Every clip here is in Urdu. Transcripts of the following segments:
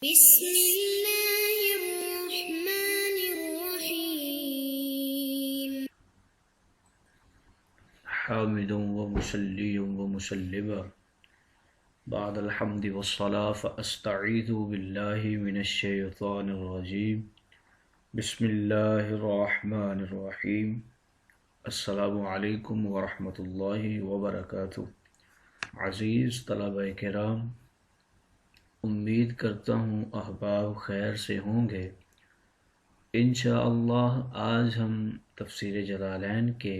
بسم الله الرحمن الرحيم. حامد ومصلي ومسلما بعد الحمد والصلاة فأستعيذ بالله من الشيطان الرجيم. بسم الله الرحمن الرحيم. السلام علیکم ورحمۃ اللہ وبرکاتہ. عزیز طلبہ کرام، امید کرتا ہوں احباب خیر سے ہوں گے. انشاءاللہ آج ہم تفسیر جلالین کے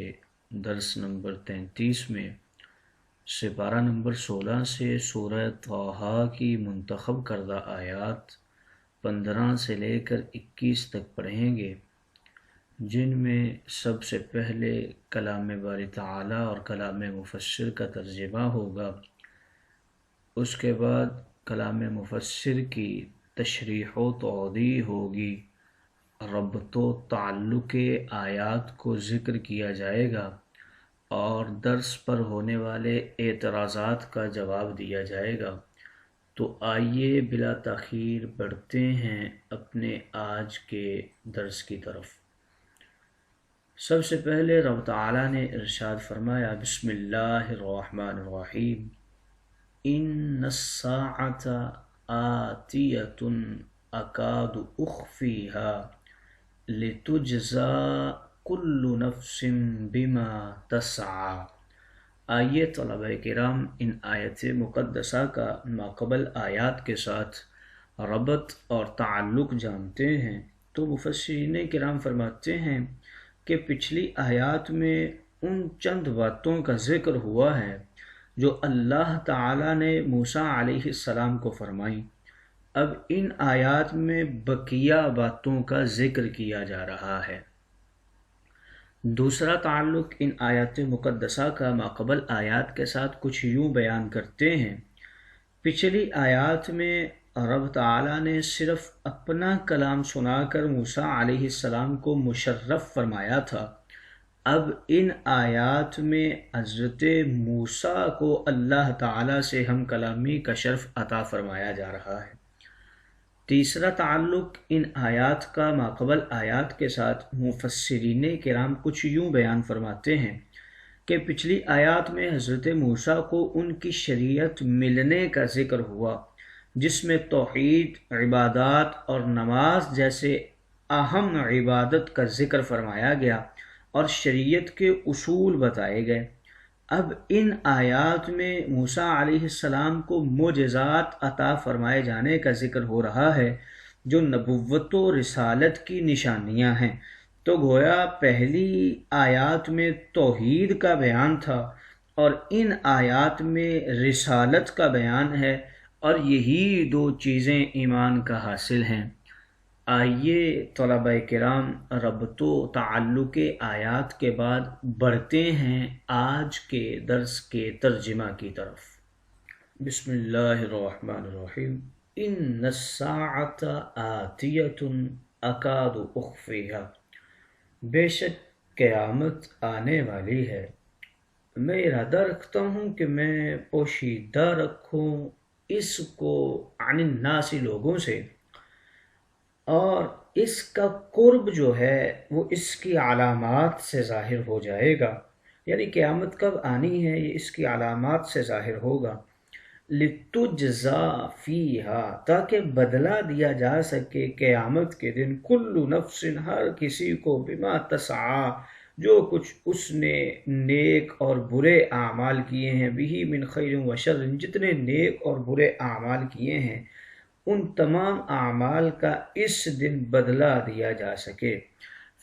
درس نمبر 33 میں سپارہ نمبر 16 سے سورہ طٰہٰ کی منتخب کردہ آیات 15 سے لے کر 21 تک پڑھیں گے، جن میں سب سے پہلے کلام باری تعالیٰ اور کلام مفسر کا ترجمہ ہوگا. اس کے بعد کلام مفسر کی تشریح و توضیح ہوگی، ربط و تعلق آیات کو ذکر کیا جائے گا اور درس پر ہونے والے اعتراضات کا جواب دیا جائے گا. تو آئیے بلا تاخیر بڑھتے ہیں اپنے آج کے درس کی طرف. سب سے پہلے رب تعالیٰ نے ارشاد فرمایا، بسم اللہ الرحمن الرحیم، ان الساعۃ آتیۃ اکاد اخفیہا لتجزا کل نفس بما تسعی. آئیے طلبہ کرام ان آیت مقدسہ کا ماقبل آیات کے ساتھ ربط اور تعلق جانتے ہیں. تو مفسرین کرام فرماتے ہیں کہ پچھلی آیات میں ان چند باتوں کا ذکر ہوا ہے جو اللہ تعالیٰ نے موسیٰ علیہ السلام کو فرمائیں. اب ان آیات میں بقیہ باتوں کا ذکر کیا جا رہا ہے. دوسرا تعلق ان آیات مقدسہ کا ماقبل آیات کے ساتھ کچھ یوں بیان کرتے ہیں. پچھلی آیات میں رب تعالیٰ نے صرف اپنا کلام سنا کر موسیٰ علیہ السلام کو مشرف فرمایا تھا. اب ان آیات میں حضرت موسیٰ کو اللہ تعالیٰ سے ہم کلامی کا شرف عطا فرمایا جا رہا ہے. تیسرا تعلق ان آیات کا ماقبل آیات کے ساتھ مفسرین کرام کچھ یوں بیان فرماتے ہیں کہ پچھلی آیات میں حضرت موسیٰ کو ان کی شریعت ملنے کا ذکر ہوا، جس میں توحید، عبادات اور نماز جیسے اہم عبادت کا ذکر فرمایا گیا اور شریعت کے اصول بتائے گئے. اب ان آیات میں موسیٰ علیہ السلام کو معجزات عطا فرمائے جانے کا ذکر ہو رہا ہے جو نبوت و رسالت کی نشانیاں ہیں. تو گویا پہلی آیات میں توحید کا بیان تھا اور ان آیات میں رسالت کا بیان ہے، اور یہی دو چیزیں ایمان کا حاصل ہیں. آئیے طلبہ کرام ربط و تعلق آیات کے بعد بڑھتے ہیں آج کے درس کے ترجمہ کی طرف. بسم اللہ الرحمن الرحیم، ان الساعۃ آتیۃ اکاد اخفیہا. بے شک قیامت آنے والی ہے، میں ارادہ رکھتا ہوں کہ میں پوشیدہ رکھوں اس کو عن الناس لوگوں سے، اور اس کا قرب جو ہے وہ اس کی علامات سے ظاہر ہو جائے گا. یعنی قیامت کب آنی ہے یہ اس کی علامات سے ظاہر ہوگا. لتجزا فیہا، تاکہ بدلہ دیا جا سکے قیامت کے دن، کل نفس، ہر کسی کو، بما تسعی، جو کچھ اس نے نیک اور برے اعمال کیے ہیں، بہ من خیر و شر، جتنے نیک اور برے اعمال کیے ہیں ان تمام اعمال کا اس دن بدلہ دیا جا سکے.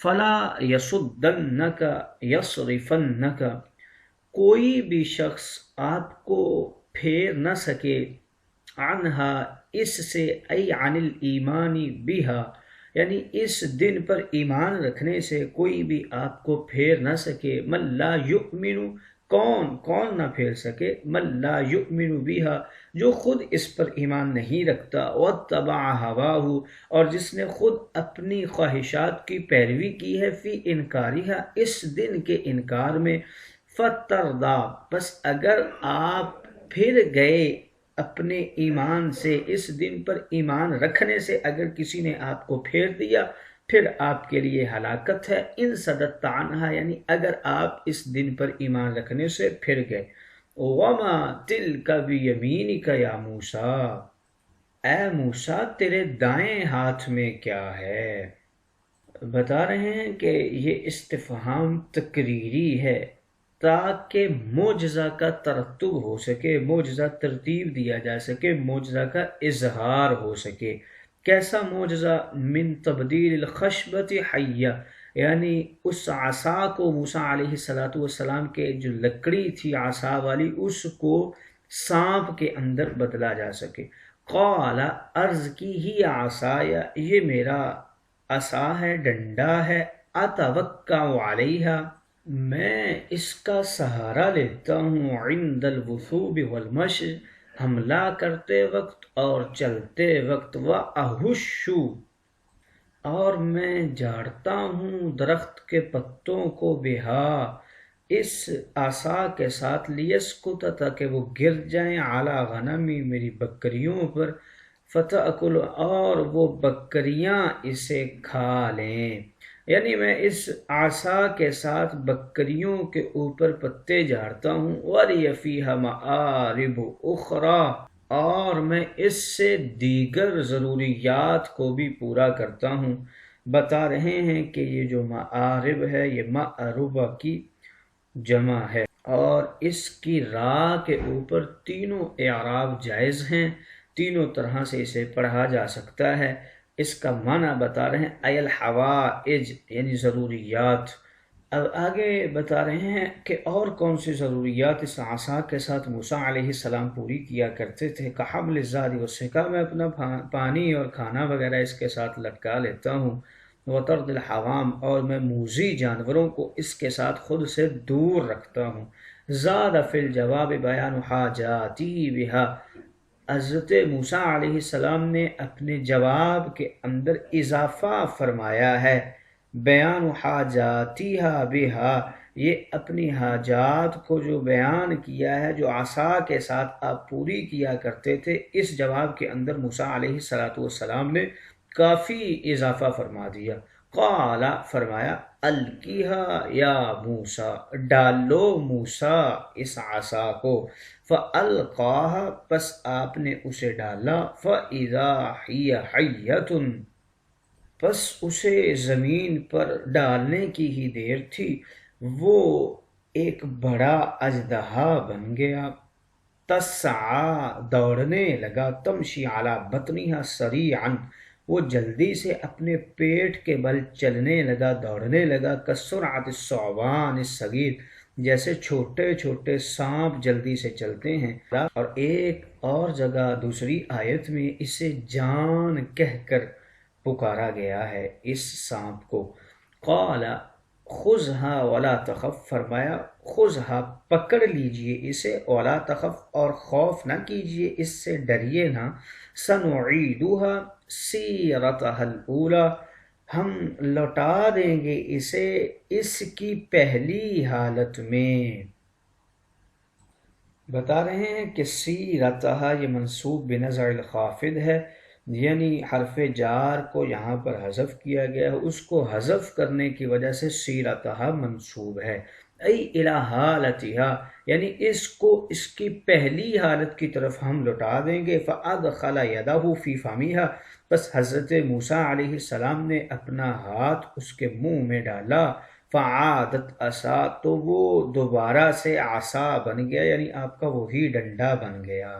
فلا یصدنک یصرفنک، کوئی بھی شخص آپ کو پھیر نہ سکے، عنہا، اس سے، ای عن الایمان بہا، یعنی اس دن پر ایمان رکھنے سے کوئی بھی آپ کو پھیر نہ سکے. من لا یؤمن، کون نہ پھیر سکے، من لا یؤمن بہا، جو خود اس پر ایمان نہیں رکھتا، واتبع ہواہ، اور جس نے خود اپنی خواہشات کی پیروی کی ہے، فی انکارہا، اس دن کے انکار میں. فتردا، بس اگر آپ پھر گئے اپنے ایمان سے، اس دن پر ایمان رکھنے سے اگر کسی نے آپ کو پھیر دیا پھر آپ کے لیے ہلاکت ہے۔ ان صدت عنہا، یعنی اگر آپ اس دن پر ایمان رکھنے سے پھر گئے۔ وما تلک بیمینک یا موسیٰ، اے موسیٰ تیرے دائیں ہاتھ میں کیا ہے؟ بتا رہے ہیں کہ یہ استفہام تقریری ہے تاکہ معجزہ کا ترتب ہو سکے، معجزہ ترتیب دیا جا سکے، معجزہ کا اظہار ہو سکے۔ کیسا معجزہ؟ من تبدیل الخشبۃ حیہ، یعنی اس عصا کو موسیٰ علیہ السلام کے جو لکڑی تھی عصا والی اس کو سانپ کے اندر بدلا جا سکے۔ قال عرض کی ہی عصایا، یہ میرا عصا ہے، ڈنڈا ہے، اتوکا علیہا، میں اس کا سہارا لیتا ہوں، عند الوثوب والمشی، حملہ کرتے وقت اور چلتے وقت، واہش، اور میں جھاڑتا ہوں درخت کے پتوں کو، بہا، اس عصا کے ساتھ، لیسکت، تاکہ وہ گر جائیں، علی غنمی، میری بکریوں پر، فتأکل، اور وہ بکریاں اسے کھا لیں، یعنی میں اس عصا کے ساتھ بکریوں کے اوپر پتے جھاڑتا ہوں، وَلِيَ فِيهَا مَآرِبُ أُخْرَى، اور میں اس سے دیگر ضروریات کو بھی پورا کرتا ہوں۔ بتا رہے ہیں کہ یہ جو معارب ہے یہ معربہ کی جمع ہے، اور اس کی راہ کے اوپر تینوں اعراب جائز ہیں، تینوں طرح سے اسے پڑھا جا سکتا ہے۔ اس کا معنی بتا رہے ہیں ای الحوائج، یعنی ضروریات۔ اب آگے بتا رہے ہیں کہ اور کون سی ضروریات اس عصا کے ساتھ موسیٰ علیہ السلام پوری کیا کرتے تھے۔ کحمل الزاد والسقا، میں اپنا پانی اور کھانا وغیرہ اس کے ساتھ لٹکا لیتا ہوں، وطرد الحوام، اور میں موذی جانوروں کو اس کے ساتھ خود سے دور رکھتا ہوں۔ زاد فی الجواب بیان حاجاتی بہا، حضرت موسیٰ علیہ السلام نے اپنے جواب کے اندر اضافہ فرمایا ہے، بیان حاجاتیہا بہا، یہ اپنی حاجات کو جو بیان کیا ہے، جو عصا کے ساتھ آپ پوری کیا کرتے تھے، اس جواب کے اندر موسیٰ علیہ السلام نے کافی اضافہ فرما دیا۔ قال، فرمایا، القیہا یا موسیٰ، ڈالو موسیٰ اس عصا کو، فالقاہا، پس آپ نے اسے ڈالا، فاذا ہی حیۃ، پس اسے زمین پر ڈالنے کی ہی دیر تھی وہ ایک بڑا اژدہا بن گیا، تسعی، دوڑنے لگا، تمشی علی بطنہا سریعا، وہ جلدی سے اپنے پیٹ کے بل چلنے لگا، دوڑنے لگا، کسرعۃ الثعبان الصغیر، جیسے چھوٹے چھوٹے سانپ جلدی سے چلتے ہیں۔ اور ایک اور جگہ دوسری آیت میں اسے جان کہہ کر پکارا گیا ہے اس سانپ کو۔ قال خذھا ولا تخف، فرمایا خذھا، پکڑ لیجئے اسے، ولا تخف، اور خوف نہ کیجئے، اس سے ڈریے نہ، سنعیدھا سیرتھا الاولی، ہم لوٹا دیں گے اسے اس کی پہلی حالت میں۔ بتا رہے ہیں کہ سیرتھا یہ منصوب بنزع الخافض ہے، یعنی حرف جار کو یہاں پر حذف کیا گیا ہے، اس کو حذف کرنے کی وجہ سے سیرتھا منصوب ہے، ای الی حالتھا، یعنی اس کو اس کی پہلی حالت کی طرف ہم لوٹا دیں گے۔ فادخل یدہ فی فمیہا، بس حضرت موسیٰ علیہ السلام نے اپنا ہاتھ اس کے منہ میں ڈالا، فعادت عصا، تو وہ دوبارہ سے عصا بن گیا، یعنی آپ کا وہی ڈنڈا بن گیا۔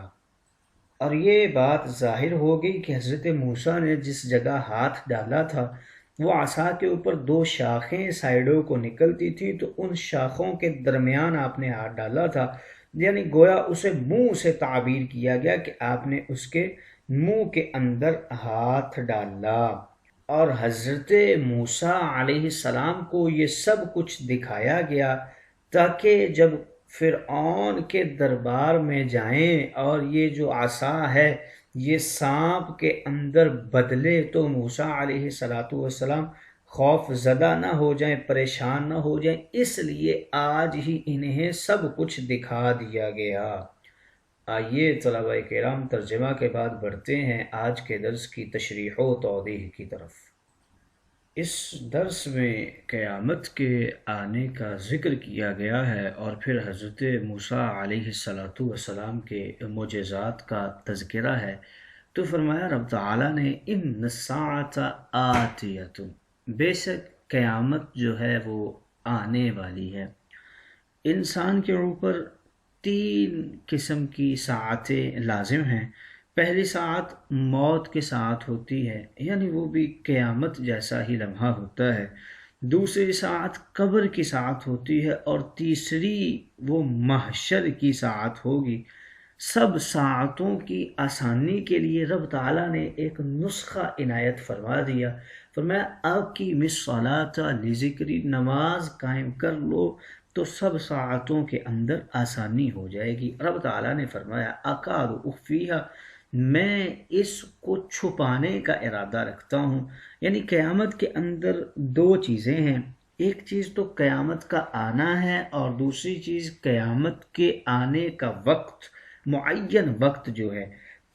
اور یہ بات ظاہر ہو گئی کہ حضرت موسیٰ نے جس جگہ ہاتھ ڈالا تھا وہ عصا کے اوپر دو شاخیں سائیڈوں کو نکلتی تھی، تو ان شاخوں کے درمیان آپ نے ہاتھ ڈالا تھا، یعنی گویا اسے منہ سے تعبیر کیا گیا کہ آپ نے اس کے منہ کے اندر ہاتھ ڈالا۔ اور حضرت موسیٰ علیہ السلام کو یہ سب کچھ دکھایا گیا تاکہ جب فرعون کے دربار میں جائیں اور یہ جو عصا ہے یہ سانپ کے اندر بدلے تو موسیٰ علیہ السلام خوف زدہ نہ ہو جائیں، پریشان نہ ہو جائیں، اس لیے آج ہی انہیں سب کچھ دکھا دیا گیا۔ آئیے طلبہ کرام ترجمہ کے بعد بڑھتے ہیں آج کے درس کی تشریح و توضیح کی طرف۔ اس درس میں قیامت کے آنے کا ذکر کیا گیا ہے اور پھر حضرت موسیٰ علیہ السلام کے معجزات کا تذکرہ ہے۔ تو فرمایا رب تعالیٰ نے ان الساعۃ آتیۃ، بے شک قیامت جو ہے وہ آنے والی ہے۔ انسان کے اوپر 3 قسم کی ساعتیں لازم ہیں۔ پہلی ساعت موت کی ساعت ہوتی ہے، یعنی وہ بھی قیامت جیسا ہی لمحہ ہوتا ہے۔ دوسری ساعت قبر کی ساعت ہوتی ہے، اور تیسری وہ محشر کی ساعت ہوگی۔ سب ساعتوں کی آسانی کے لیے رب تعالیٰ نے ایک نسخہ عنایت فرما دیا۔ فرمایا اقیم الصلاۃ لذکری، نماز قائم کر لو تو سب ساعتوں کے اندر آسانی ہو جائے گی۔ رب تعالیٰ نے فرمایا اکاد اخفیہا، میں اس کو چھپانے کا ارادہ رکھتا ہوں۔ یعنی قیامت کے اندر 2 چیزیں ہیں، ایک چیز تو قیامت کا آنا ہے، اور دوسری چیز قیامت کے آنے کا وقت، معین وقت جو ہے۔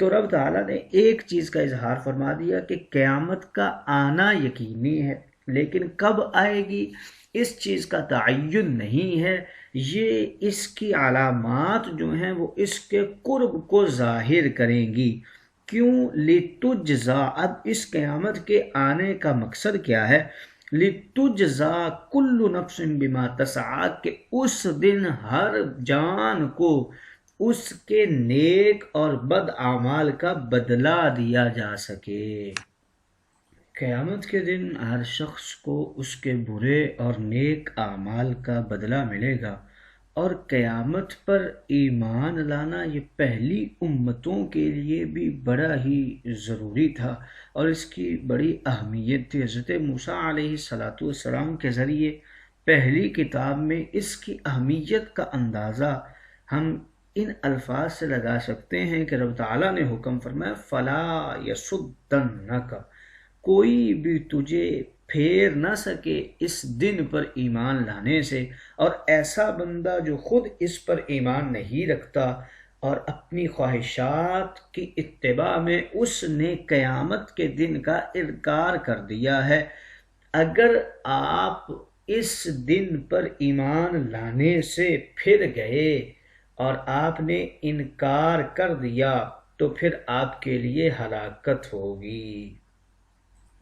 تو رب تعالیٰ نے ایک چیز کا اظہار فرما دیا کہ قیامت کا آنا یقینی ہے، لیکن کب آئے گی اس چیز کا تعین نہیں ہے۔ یہ اس کی علامات جو ہیں وہ اس کے قرب کو ظاہر کریں گی۔ کیوں؟ لتجزا، اب اس قیامت کے آنے کا مقصد کیا ہے؟ لتجزا کل نفس بما تسعی، کہ اس دن ہر جان کو اس کے نیک اور بد اعمال کا بدلہ دیا جا سکے۔ قیامت کے دن ہر شخص کو اس کے برے اور نیک اعمال کا بدلہ ملے گا، اور قیامت پر ایمان لانا یہ پہلی امتوں کے لیے بھی بڑا ہی ضروری تھا، اور اس کی بڑی اہمیت تھی۔ حضرت موسیٰ علیہ السلام کے ذریعے پہلی کتاب میں اس کی اہمیت کا اندازہ ہم ان الفاظ سے لگا سکتے ہیں کہ رب تعالیٰ نے حکم فرمایا فلا یصدنک، کوئی بھی تجھے پھیر نہ سکے اس دن پر ایمان لانے سے۔ اور ایسا بندہ جو خود اس پر ایمان نہیں رکھتا اور اپنی خواہشات کی اتباع میں اس نے قیامت کے دن کا انکار کر دیا ہے، اگر آپ اس دن پر ایمان لانے سے پھر گئے اور آپ نے انکار کر دیا تو پھر آپ کے لیے ہلاکت ہوگی۔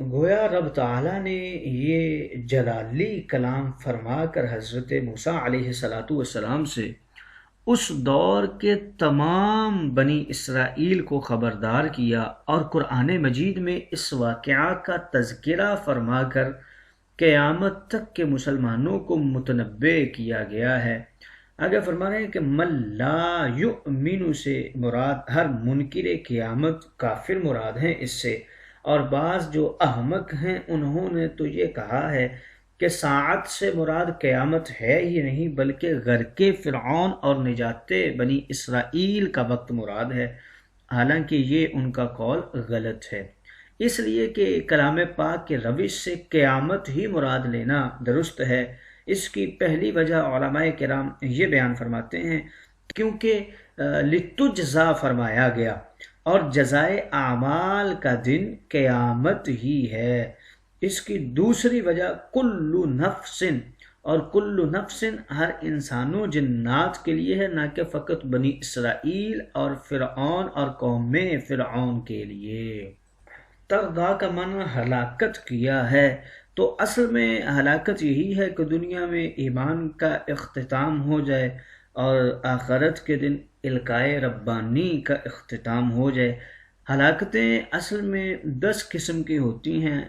گویا رب تعالیٰ نے یہ جلالی کلام فرما کر حضرت موسیٰ علیہ السلام سے اس دور کے تمام بنی اسرائیل کو خبردار کیا، اور قرآن مجید میں اس واقعہ کا تذکرہ فرما کر قیامت تک کے مسلمانوں کو متنبع کیا گیا ہے۔ آگے فرما رہے ہیں کہ من لا یؤمن سے مراد ہر منکر قیامت کافر مراد ہیں اس سے، اور بعض جو احمق ہیں انہوں نے تو یہ کہا ہے کہ ساعت سے مراد قیامت ہے ہی نہیں، بلکہ غرق فرعون اور نجات بنی اسرائیل کا وقت مراد ہے، حالانکہ یہ ان کا قول غلط ہے۔ اس لیے کہ کلام پاک کے روش سے قیامت ہی مراد لینا درست ہے۔ اس کی پہلی وجہ علماء کرام یہ بیان فرماتے ہیں کیونکہ لتجزا فرمایا گیا، اور جزائے اعمال کا دن قیامت ہی ہے۔ اس کی دوسری وجہ کل نفس، اور کل نفس ہر انسان و جنات کے لیے ہے، نہ کہ فقط بنی اسرائیل اور فرعون اور قوم فرعون کے لیے۔ تغدا کا معنی ہلاکت کیا ہے، تو اصل میں ہلاکت یہی ہے کہ دنیا میں ایمان کا اختتام ہو جائے اور آخرت کے دن القائے ربانی کا اختتام ہو جائے۔ ہلاکتیں اصل میں 10 قسم کی ہوتی ہیں،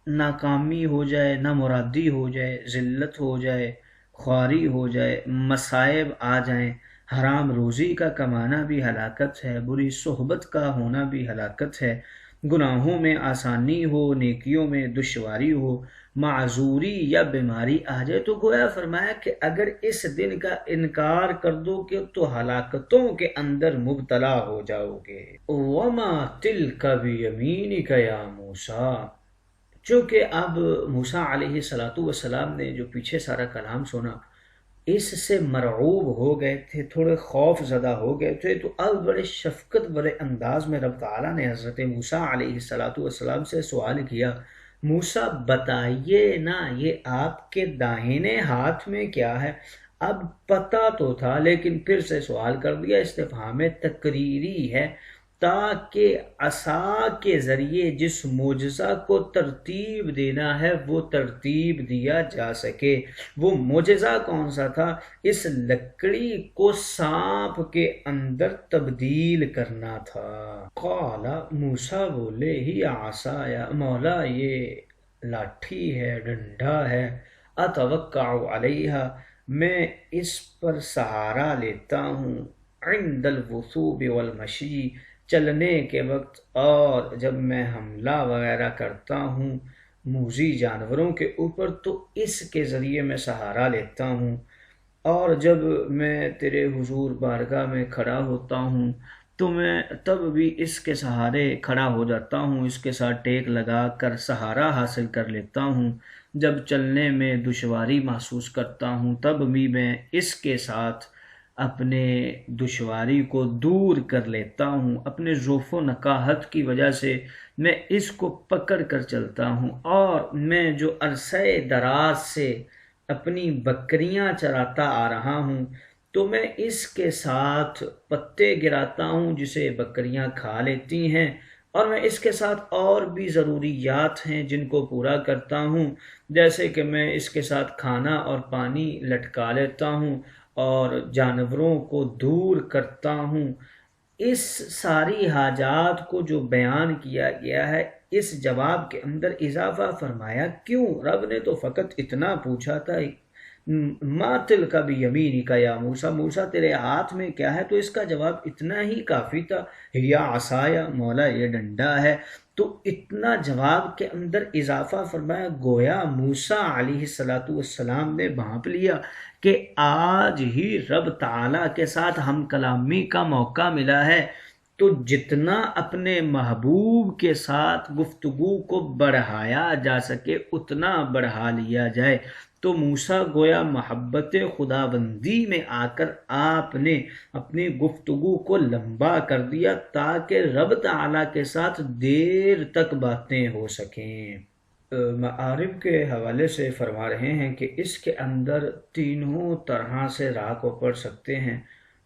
ناکامی ہو جائے، نامرادی ہو جائے، ذلت ہو جائے، خواری ہو جائے، مصائب آ جائیں، حرام روزی کا کمانا بھی ہلاکت ہے، بری صحبت کا ہونا بھی ہلاکت ہے، گناہوں میں آسانی ہو، نیکیوں میں دشواری ہو، معذوری یا بیماری آ جائے۔ تو گویا فرمایا کہ اگر اس دن کا انکار کر دو گے تو ہلاکتوں کے اندر مبتلا ہو جاؤ گے۔ وَمَا تِلْكَ بِيَمِينِكَ يَا مُوسَىٰ، چونکہ اب موسیٰ علیہ السلام نے جو پیچھے سارا کلام سنا، اس سے مرعوب ہو گئے تھے، تھوڑے خوف زدہ ہو گئے تھے، تو اب بڑے شفقت بڑے انداز میں رب تعالیٰ نے حضرت موسیٰ علیہ السلام سے سوال کیا، موسیٰ بتائیے نا یہ آپ کے داہنے ہاتھ میں کیا ہے؟ اب پتہ تو تھا لیکن پھر سے سوال کر دیا، استفہام تقریری ہے تاکہ عصا کے ذریعے جس معجزہ کو ترتیب دینا ہے وہ ترتیب دیا جا سکے۔ وہ معجزہ کون سا تھا؟ اس لکڑی کو سانپ کے اندر تبدیل کرنا تھا۔ قال موسیٰ بولے ہی عصایا، مولا یہ لاٹھی ہے، ڈنڈا ہے، اتوکع علیہا میں اس پر سہارا لیتا ہوں، عند الوثوب والمشی چلنے کے وقت اور جب میں حملہ وغیرہ کرتا ہوں موذی جانوروں کے اوپر تو اس کے ذریعے میں سہارا لیتا ہوں، اور جب میں تیرے حضور بارگاہ میں کھڑا ہوتا ہوں تو میں تب بھی اس کے سہارے کھڑا ہو جاتا ہوں، اس کے ساتھ ٹیک لگا کر سہارا حاصل کر لیتا ہوں۔ جب چلنے میں دشواری محسوس کرتا ہوں تب بھی میں اس کے ساتھ اپنے دشواری کو دور کر لیتا ہوں، اپنے ضعف و نقاہت کی وجہ سے میں اس کو پکڑ کر چلتا ہوں، اور میں جو عرصہ دراز سے اپنی بکریاں چراتا آ رہا ہوں تو میں اس کے ساتھ پتے گراتا ہوں جسے بکریاں کھا لیتی ہیں، اور میں اس کے ساتھ اور بھی ضروریات ہیں جن کو پورا کرتا ہوں، جیسے کہ میں اس کے ساتھ کھانا اور پانی لٹکا لیتا ہوں اور جانوروں کو دور کرتا ہوں۔ اس ساری حاجات کو جو بیان کیا گیا ہے اس جواب کے اندر اضافہ فرمایا، کیوں؟ رب نے تو فقط اتنا پوچھا تھا، ما تلک بیمینک یا موسیٰ، موسیٰ تیرے ہاتھ میں کیا ہے؟ تو اس کا جواب اتنا ہی کافی تھا، یا عصایا، مولا یہ ڈنڈا ہے۔ تو اتنا جواب کے اندر اضافہ فرمایا، گویا موسیٰ علیہ السلام نے بھانپ لیا کہ آج ہی رب تعالیٰ کے ساتھ ہم کلامی کا موقع ملا ہے، تو جتنا اپنے محبوب کے ساتھ گفتگو کو بڑھایا جا سکے اتنا بڑھا لیا جائے۔ تو موسیٰ گویا محبت خداوندی میں آ کر آپ نے اپنی گفتگو کو لمبا کر دیا تاکہ رب تعالیٰ کے ساتھ دیر تک باتیں ہو سکیں۔ معارف کے حوالے سے فرما رہے ہیں کہ اس کے اندر تینوں طرح سے راہ کو پڑھ سکتے ہیں،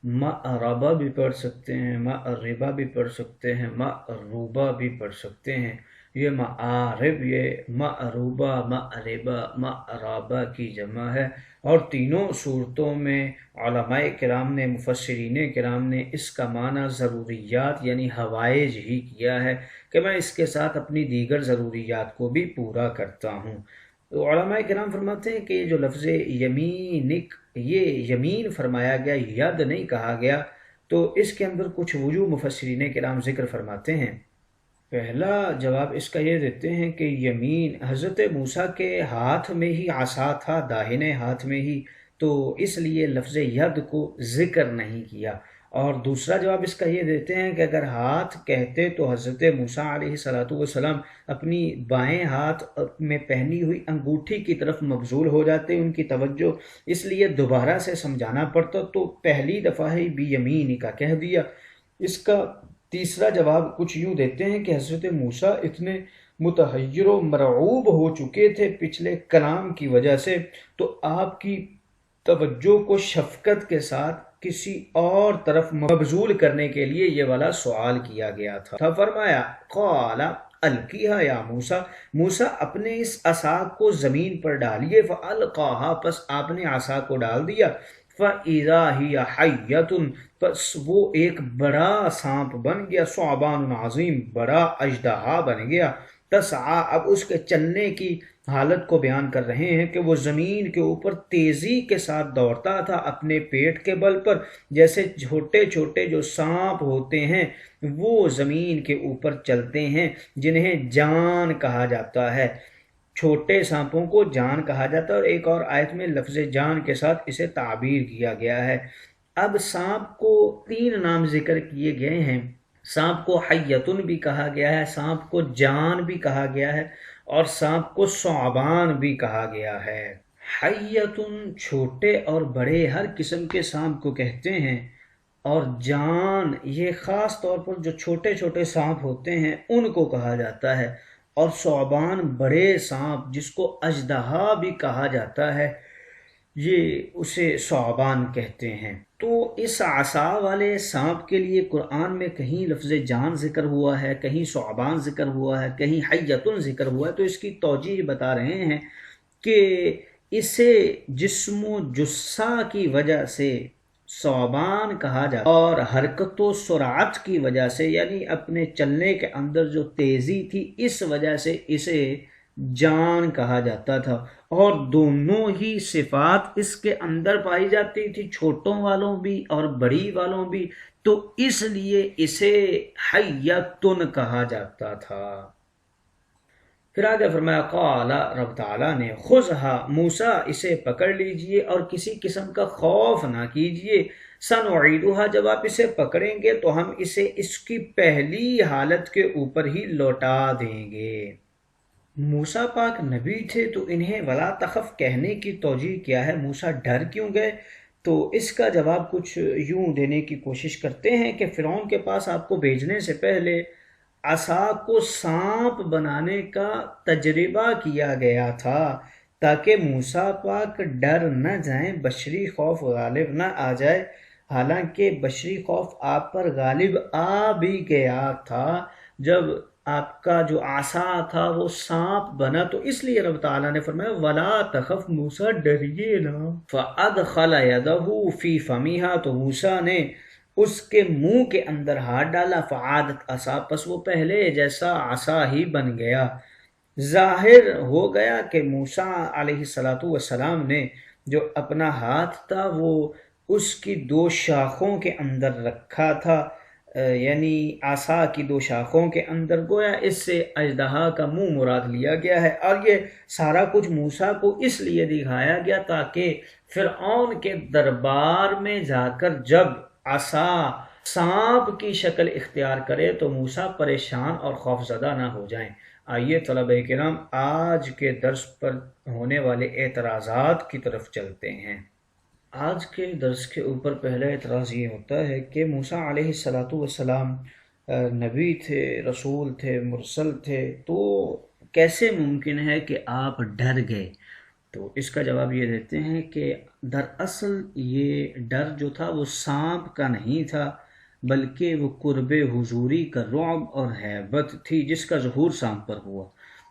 معربہ بھی پڑھ سکتے ہیں، معربہ بھی پڑھ سکتے ہیں، معروبہ بھی پڑھ سکتے ہیں۔ یہ معارف، یہ معروبہ، معربہ، معرابہ کی جمع ہے، اور تینوں صورتوں میں علماء کرام نے، مفسرین کرام نے اس کا معنی ضروریات یعنی حوائج ہی کیا ہے کہ میں اس کے ساتھ اپنی دیگر ضروریات کو بھی پورا کرتا ہوں۔ تو علماء کرام فرماتے ہیں کہ جو لفظ یمینک، یہ یمین فرمایا گیا، ید نہیں کہا گیا، تو اس کے اندر کچھ وجوہ مفسرین کرام ذکر فرماتے ہیں۔ پہلا جواب اس کا یہ دیتے ہیں کہ یمین حضرت موسیٰ کے ہاتھ میں ہی عصا تھا، داہنے ہاتھ میں ہی، تو اس لیے لفظ ید کو ذکر نہیں کیا۔ اور دوسرا جواب اس کا یہ دیتے ہیں کہ اگر ہاتھ کہتے تو حضرت موسیٰ علیہ السلام اپنی بائیں ہاتھ میں پہنی ہوئی انگوٹھی کی طرف مبذول ہو جاتے، ان کی توجہ اس لیے دوبارہ سے سمجھانا پڑتا، تو پہلی دفعہ ہی بیمینی کا کہہ دیا۔ اس کا تیسرا جواب کچھ یوں دیتے ہیں کہ حضرت موسیٰ اتنے متحیر و مرعوب ہو چکے تھے پچھلے کلام کی وجہ سے، تو آپ کی توجہ کو شفقت کے ساتھ کسی اور طرف مبذول کرنے کے لیے یہ والا سوال کیا گیا تھا۔ فرمایا قال القیہا یا موسیٰ، موسیٰ اپنے اس عصا کو زمین پر ڈالیے، فالقاہا پس آپ نے عصا کو ڈال دیا، فَإِذَا هِيَ حَيَّةٌ پس وہ ایک بڑا سانپ بن گیا، ثعبان عظیم بڑا اژدہا بن گیا، تسعی اب اس کے چلنے کی حالت کو بیان کر رہے ہیں کہ وہ زمین کے اوپر تیزی کے ساتھ دوڑتا تھا اپنے پیٹ کے بل پر، جیسے چھوٹے چھوٹے جو سانپ ہوتے ہیں وہ زمین کے اوپر چلتے ہیں جنہیں جان کہا جاتا ہے، چھوٹے سانپوں کو جان کہا جاتا ہے، اور ایک اور آیت میں لفظ جان کے ساتھ اسے تعبیر کیا گیا ہے۔ اب سانپ کو تین نام ذکر کیے گئے ہیں، سانپ کو حیتن بھی کہا گیا ہے، سانپ کو جان بھی کہا گیا ہے، اور سانپ کو ثعبان بھی کہا گیا ہے۔ حیتن چھوٹے اور بڑے ہر قسم کے سانپ کو کہتے ہیں، اور جان یہ خاص طور پر جو چھوٹے چھوٹے سانپ ہوتے ہیں ان کو کہا جاتا ہے، اور ثعبان بڑے سانپ جس کو اژدہا بھی کہا جاتا ہے یہ اسے ثعبان کہتے ہیں۔ تو اس عصا والے سانپ کے لیے قرآن میں کہیں لفظ جان ذکر ہوا ہے، کہیں ثعبان ذکر ہوا ہے، کہیں حیتن ذکر ہوا ہے، تو اس کی توجیہ بتا رہے ہیں کہ اسے جسم و جثہ کی وجہ سے ثعبان کہا جاتا اور حرکت و سرعت کی وجہ سے، یعنی اپنے چلنے کے اندر جو تیزی تھی اس وجہ سے اسے جان کہا جاتا تھا، اور دونوں ہی صفات اس کے اندر پائی جاتی تھی، چھوٹوں والوں بھی اور بڑی والوں بھی، تو اس لیے اسے حیتن کہا جاتا تھا۔ پھر آگے فرمایا قال رب تعالیٰ نے خذھا موسیٰ اسے پکڑ لیجئے اور کسی قسم کا خوف نہ کیجئے، سنعیدھا جب آپ اسے پکڑیں گے تو ہم اسے اس کی پہلی حالت کے اوپر ہی لوٹا دیں گے۔ موسیٰ پاک نبی تھے تو انہیں ولا تخف کہنے کی توجیہ کیا ہے، موسیٰ ڈر کیوں گئے؟ تو اس کا جواب کچھ یوں دینے کی کوشش کرتے ہیں کہ فرعون کے پاس آپ کو بھیجنے سے پہلے عصا کو سانپ بنانے کا تجربہ کیا گیا تھا تاکہ موسیٰ پاک ڈر نہ جائیں، بشری خوف غالب نہ آ جائے، حالانکہ بشری خوف آپ پر غالب آ بھی گیا تھا جب آپ کا جو عصا تھا وہ سانپ بنا، تو اس لیے رب تعالیٰ نے فرمایا ولا تخف موسیٰ ڈریے نہ۔ فَأَدْخَلَ يَدَهُ فِي فَمِهَا تو موسیٰ نے اس کے منہ کے اندر ہاتھ ڈالا، فعادت عصا پس وہ پہلے جیسا عصا ہی بن گیا۔ ظاہر ہو گیا کہ موسیٰ علیہ السلام نے جو اپنا ہاتھ تھا وہ اس کی دو شاخوں کے اندر رکھا تھا، یعنی عصا کی دو شاخوں کے اندر، گویا اس سے اژدہا کا منہ مراد لیا گیا ہے، اور یہ سارا کچھ موسیٰ کو اس لیے دکھایا گیا تاکہ فرعون کے دربار میں جا کر جب عصا سانپ کی شکل اختیار کرے تو موسیٰ پریشان اور خوفزدہ نہ ہو جائیں۔ آئیے طلبہ کرام آج کے درس پر ہونے والے اعتراضات کی طرف چلتے ہیں۔ آج کے درس کے اوپر پہلا اعتراض یہ ہوتا ہے کہ موسیٰ علیہ السلام نبی تھے، رسول تھے، مرسل تھے، تو کیسے ممکن ہے کہ آپ ڈر گئے؟ تو اس کا جواب یہ دیتے ہیں کہ دراصل یہ ڈر جو تھا وہ سانپ کا نہیں تھا، بلکہ وہ قرب حضوری کا رعب اور ہیبت تھی جس کا ظہور سانپ پر ہوا۔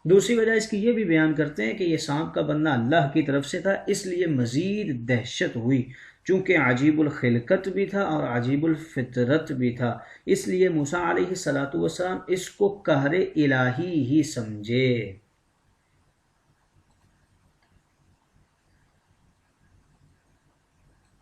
دوسری وجہ اس کی یہ بھی بیان کرتے ہیں کہ یہ سانپ کا بننا اللہ کی طرف سے تھا، اس لیے مزید دہشت ہوئی، چونکہ عجیب الخلقت بھی تھا اور عجیب الفطرت بھی تھا، اس لیے موسیٰ علیہ السلام اس کو قہر الہی ہی سمجھے۔